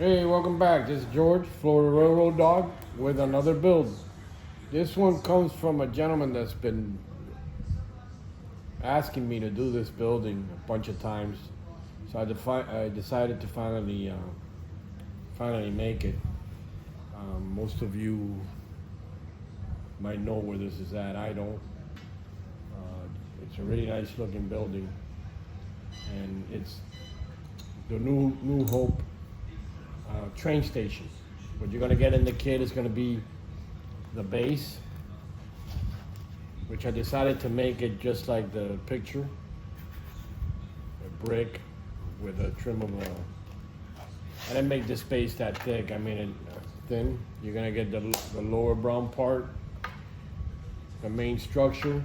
Hey, welcome back. This is George, Florida Railroad Dog, with another build. This one comes from a gentleman that's been asking me to do this building a bunch of times. So I decided to finally make it. Most of you might know where this is at. I don't. It's a really nice looking building, and it's the new Hope train station. What you're gonna get in the kit is gonna be the base, which I decided to make it just like the picture, a brick with a trim of I didn't make this base that thick. I made it thin. You're gonna get the lower brown part, the main structure,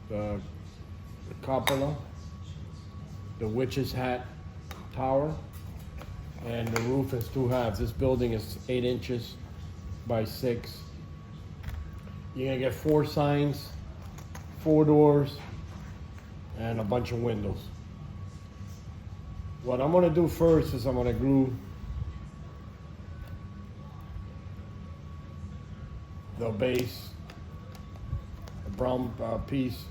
the cupola, the witch's hat tower, and the roof is 2/2. This building is 8 inches by 6. You're gonna get 4 signs, 4 doors, and a bunch of windows. What I'm gonna do first is I'm gonna glue the base, the brown piece,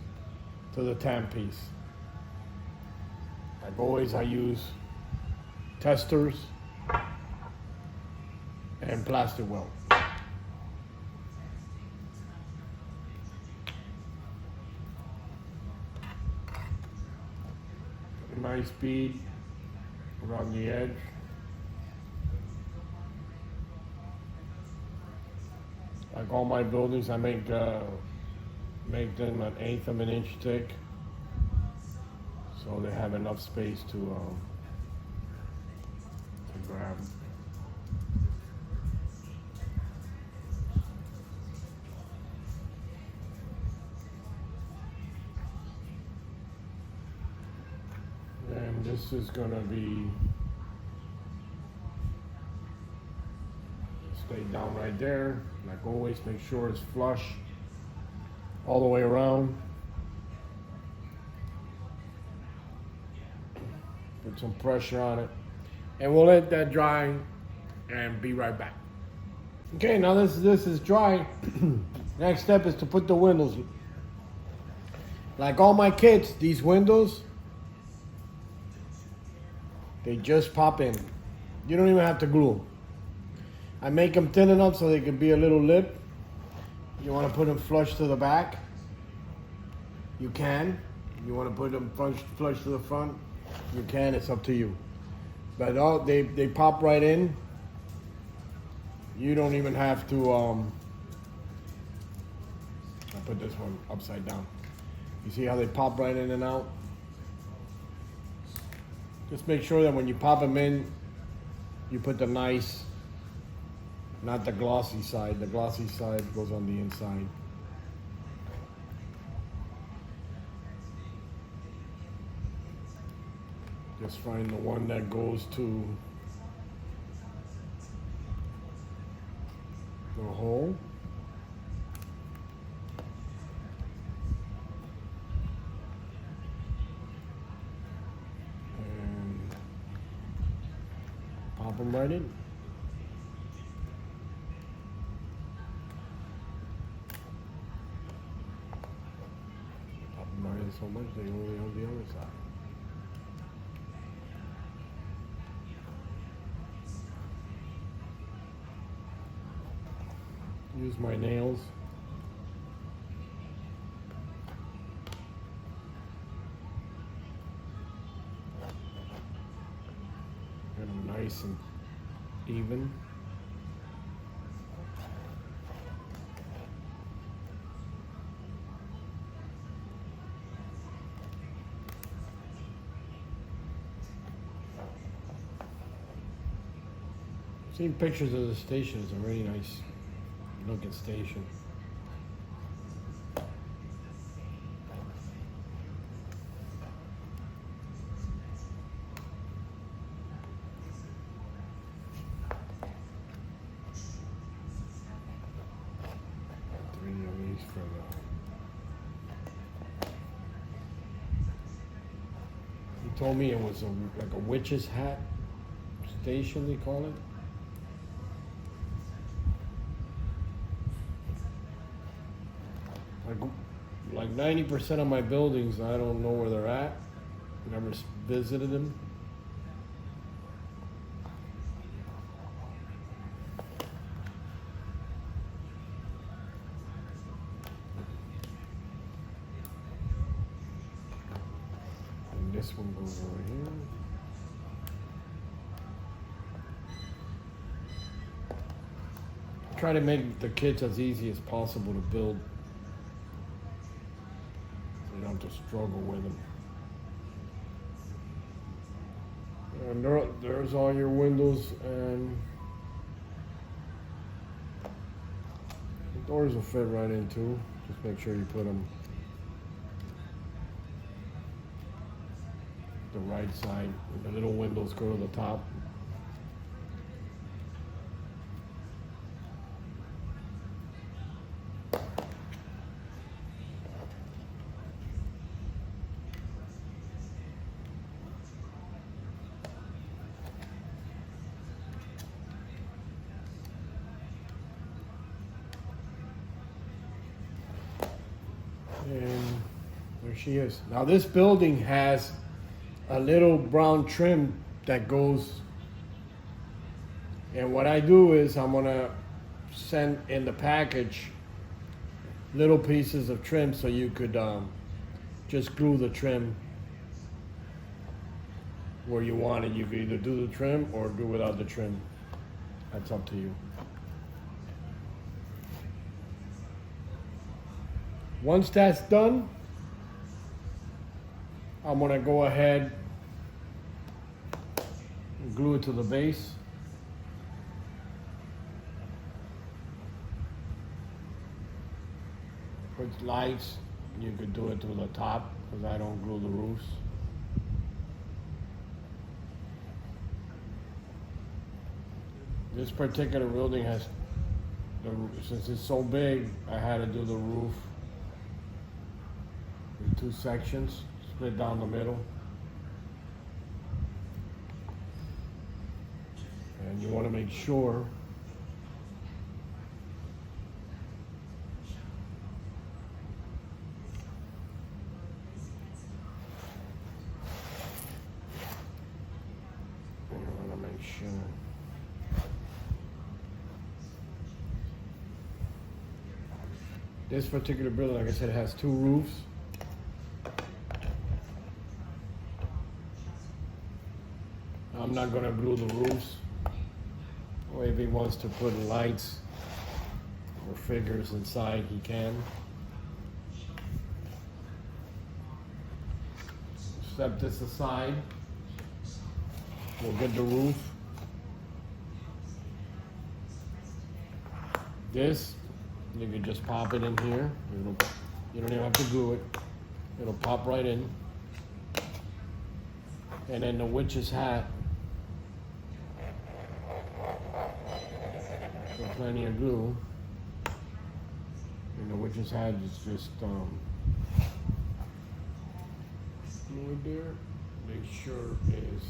to the tan piece. Like always, I use testers and plastic weld. Nice bead around the edge. Like all my buildings, I make them 1/8 of an inch thick, so they have enough space to grab. And this is gonna be stay down right there. Like always, make sure it's flush all the way around. Put some pressure on it, and we'll let that dry and be right back. Okay, now this is dry. Next step is to put the windows. Like all my kits, these windows, they just pop in. You don't even have to glue them. I make them thin enough so they can be a little lip. You want to put them flush to the back, you can. You want to put them flush to the front, you can. It's up to you. But they pop right in. You don't even have to. I'll put this one upside down. You see how they pop right in and out? Just make sure that when you pop them in, you put the nice, not the glossy side. The glossy side goes on the inside. Just find the one that goes to the hole. And pop them right in. Pop them right in so much they only on the other side. Use my nails. Get them nice and even. Seen pictures of the station. It's a really nice looking station. Three of these for the. He told me it was like a witch's hat. station, they call it. Like 90% of my buildings, I don't know where they're at. Never visited them. And this one goes over here. Try to make the kits as easy as possible to build. You don't have to struggle with them. And there's all your windows, and the doors will fit right in too. Just make sure you put them the right side. The little windows go to the top. And there she is. Now this building has a little brown trim that goes, and what I do is I'm gonna send in the package little pieces of trim so you could just glue the trim where you want it. You could either do the trim or do without the trim. That's up to you. Once that's done, I'm gonna go ahead and glue it to the base. Put lights, you could do it to the top because I don't glue the roofs. This particular building has, since it's so big, I had to do the roof in two sections, split down the middle. And you want to make sure this particular building, like I said, has two roofs. I'm not gonna glue the roofs. Or if he wants to put lights or figures inside, he can. Step this aside. We'll get the roof. This, you can just pop it in here. You don't even have to glue it. It'll pop right in. And then the witch's hat. With plenty of glue. And the witch's hat is just glue it there. Make sure it's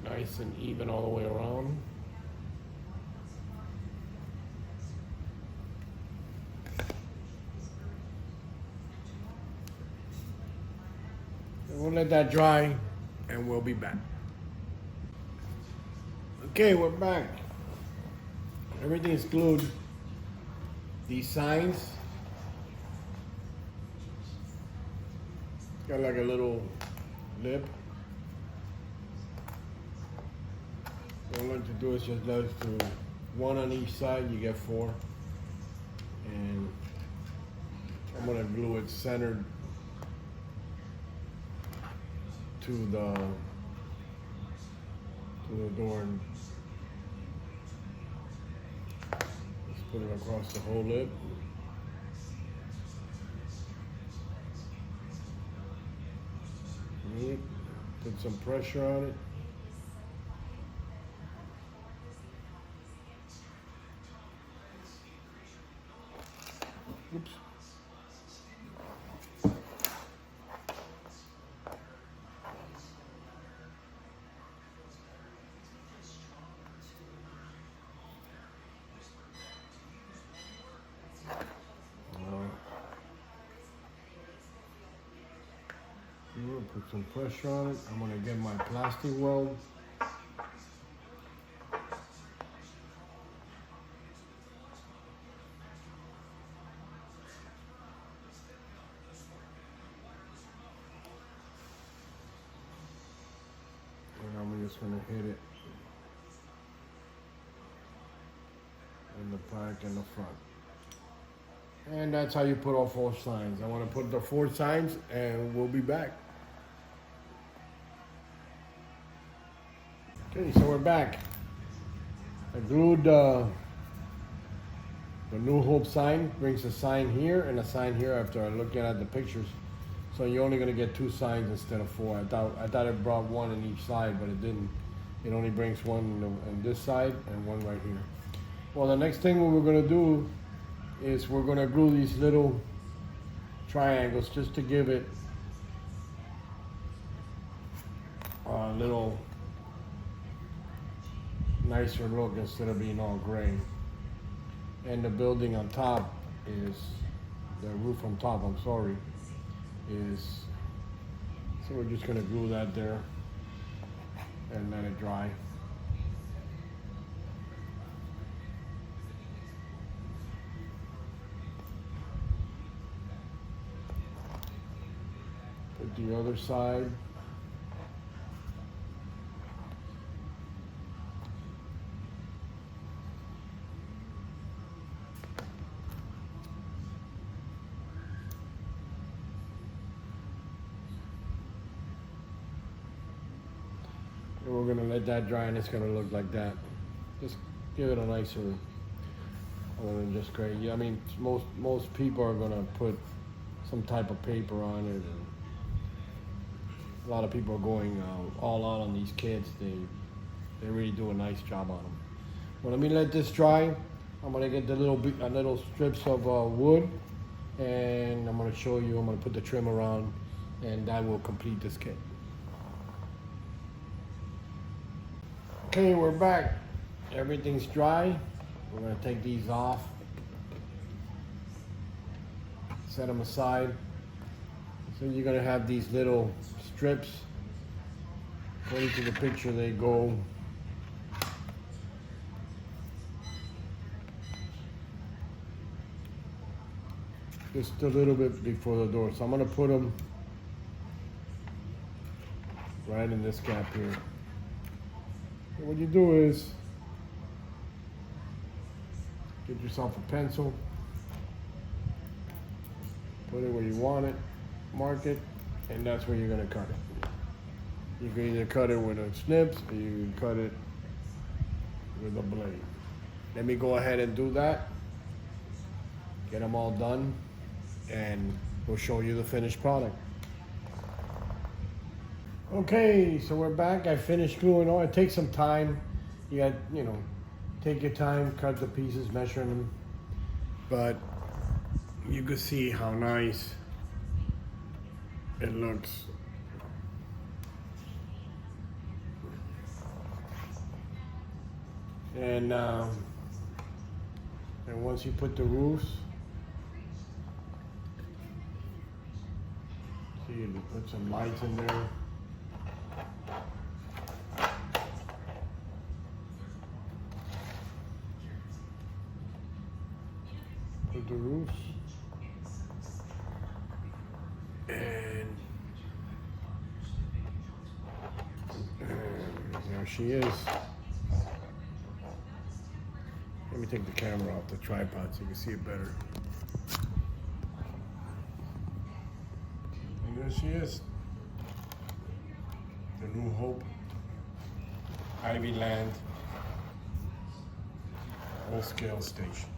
nice and even all the way around. We'll let that dry and we'll be back. Okay, we're back. Everything is glued. These signs got like a little lip. What I'm going to do is just let it to one on each side. You get four. And I'm going to glue it centered to the door, and let's put it across the whole lip. Put some pressure on it. Oops. I'm gonna put some pressure on it. I'm gonna get my plastic weld. And I'm just gonna hit it in the back and the front. And that's how you put all 4 signs. I want to put the 4 signs and we'll be back. Okay, so we're back. I glued the New Hope sign, brings a sign here and a sign here after looking at the pictures. So you're only gonna get 2 signs instead of 4. I thought it brought 1 on each side, but it didn't. It only brings 1 on this side and 1 right here. Well, the next thing what we're gonna do is we're gonna glue these little triangles just to give it a little nicer look instead of being all gray. And the building on top is, the roof on top, I'm sorry, is, so we're just gonna glue that there and let it dry. Put the other side. And we're gonna let that dry and it's gonna look like that. Just give it a nicer, other than just gray. Yeah, I mean, most people are gonna put some type of paper on it, and a lot of people are going all out on these kids. They really do a nice job on them. Well, let me let this dry. I'm gonna get the little strips of wood, and I'm gonna show you. I'm gonna put the trim around, and that will complete this kit. Okay, we're back. Everything's dry. We're gonna take these off, set them aside. So you're gonna have these little strips. According to the picture, they go just a little bit before the door. So I'm gonna put them right in this gap here. And what you do is get yourself a pencil, put it where you want it, mark it, and that's where you're gonna cut it. You can either cut it with a snips or you can cut it with a blade. Let me go ahead and do that, get them all done, and we'll show you the finished product. Okay, so we're back. I finished gluing all. It takes some time. You got, take your time, cut the pieces, measure them. But you can see how nice it looks. And once you put the roofs, see, you put some lights in there. Put the roofs, and there she is. Let me take the camera off the tripod so you can see it better. And there she is. The New Hope Ivyland full-scale station.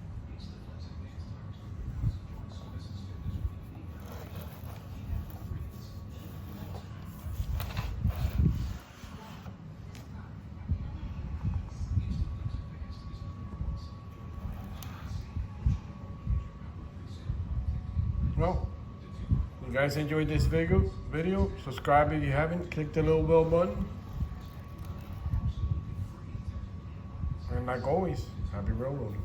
Well, you guys enjoyed this video, subscribe if you haven't, click the little bell button. And like always, happy railroading.